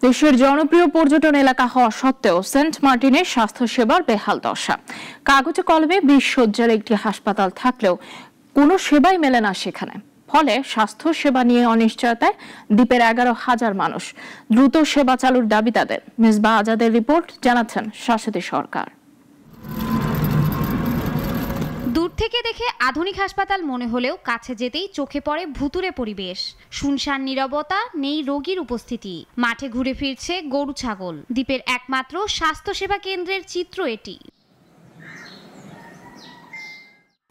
দেশের জনপ্রিয় পর্যটন এলাকা হওয়া সত্ত্বেও সেন্ট মার্টিনের স্বাস্থ্যসেবার বেহাল দশা। কাগজে কলমে 20 শয্যার একটি হাসপাতাল থাকলেও কোনো সেবাই মেলে না সেখানে। ফলে স্বাস্থ্য সেবা নিয়ে অনিশ্চয়তায় দ্বীপের 11,000 মানুষ। দ্রুত সেবা চালুর দাবি তাদের। মিসবাহ আজাদের রিপোর্ট, জানাচ্ছেন শাশ্বতী সরকার। দূর থেকে দেখে আধুনিক হাসপাতাল মনে হলেও কাছে যেতেই চোখে পড়ে ভুতুড়ে পরিবেশ। শুনশান নীরবতা, নেই রোগীর উপস্থিতি, মাঠে ঘুরে ফিরছে গরু ছাগল। দ্বীপের একমাত্র স্বাস্থ্যসেবা কেন্দ্রের চিত্র এটি।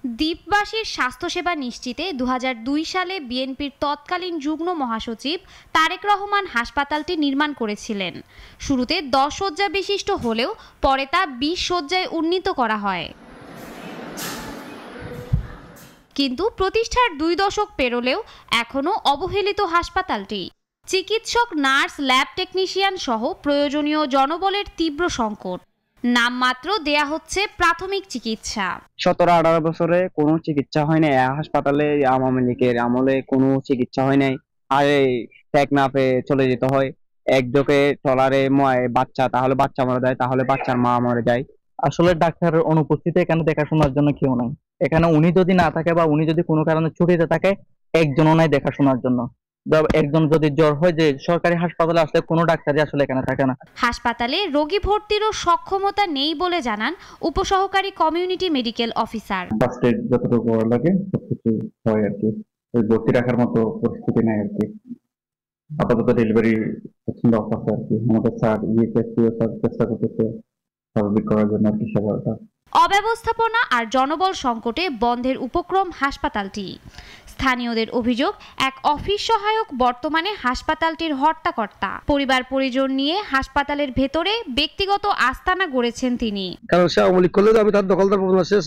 দ্বীপবাসীর স্বাস্থ্যসেবা নিশ্চিতে 2002 সালে বিএনপির তৎকালীন যুগ্ম মহাসচিব তারেক রহমান হাসপাতালটি নির্মাণ করেছিলেন। শুরুতে 10 শয্যা বিশিষ্ট হলেও পরে তা 20 শয্যায় উন্নীত করা হয়। কিন্তু প্রতিষ্ঠার 2 দশক পেরোলেও এখনো অবহেলিত হাসপাতালটি। চিকিৎসক, নার্স, ল্যাব টেকনিশিয়ান সহ প্রয়োজনীয় জনবলের তীব্র সংকট। নামমাত্র দেয়া হচ্ছে প্রাথমিক চিকিৎসা। 17-18 বছরে কোনো চিকিৎসা হয় নাই হাসপাতালে। আওয়ামী লীগের আমলে কোনো চিকিৎসা হয় নাই। আর টেকনাফে চলে যেতে হয়। একজকে ট্রলারে বাচ্চা, তাহলে বাচ্চা মারা যায়, তাহলে বাচ্চার মা মরে যায়। আসলে ডাক্তারের অনুপস্থিতি এখানে দেখাশোনার জন্য কেউ নাই। এখানে উনি যদি না থাকে বা উনি যদি কোনো কারণে ছুটিতে থাকে, একজনও নাই দেখাশোনার জন্য। একজন যদি জ্বর হয়, যে সরকারি হাসপাতালে আসলে কোনো ডাক্তারই আসলে এখানে থাকে না। হাসপাতালে রোগী ভর্তিরও সক্ষমতা নেই বলে জানান উপসহকারী community medical officer. First aid যতটুকু লাগে সবকিছু হয় আর কি, ওই ভর্তি রাখার মতো পরিস্থিতি নেই আর কি। আপাতত ডেলিভারি পছন্দ আছে আর কি। আমাদের স্যার চেষ্টা করতেছে স্বাভাবিক করার জন্য আর কি সেবাটা। অব্যবস্থাপনা আর জনবল সংকটে বন্ধের উপক্রম হাসপাতালটি। স্থানীয়দের অভিযোগ, এক অফিস সহায়ক বর্তমানে হাসপাতালটির হর্তাকর্তা। পরিবার পরিজন নিয়ে হাসপাতালের ভেতরে ব্যক্তিগত আস্তানা গড়েছেন তিনি। কারণ সে আওয়ামী লীগ করলে আমি তার দখলদার পাবো না। সে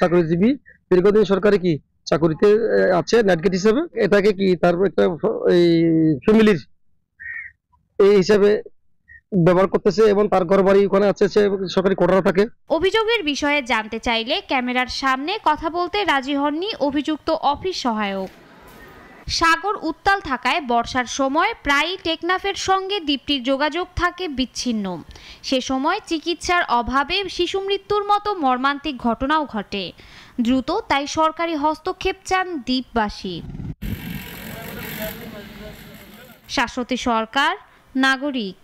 চাকরিজীবী, দীর্ঘদিন সরকারি কি চাকরিতে আছে নেটগেট হিসেবে। এটাকে কি তার একটা ফ্যামিলির এই হিসাবে ব্যবহার করতেছে এবং তার ঘর বাড়ি ওখানে আছে, সে সরকারি কোটারা থাকে। অভিযোগের বিষয়ে জানতে চাইলে ক্যামেরার সামনে কথা বলতে রাজি হননি অভিযুক্ত অফিস সহায়ক। সাগর উত্তাল থাকায় বর্ষার সময় প্রায়ই টেকনাফের সঙ্গে দ্বীপটির যোগাযোগ থাকে বিচ্ছিন্ন। সে সময় চিকিৎসার অভাবে শিশু মৃত্যুর মতো মর্মান্তিক ঘটনাও ঘটে। দ্রুত তাই সরকারি হস্তক্ষেপ চান দ্বীপবাসী। শাশ্বতী সরকার, নাগরিক।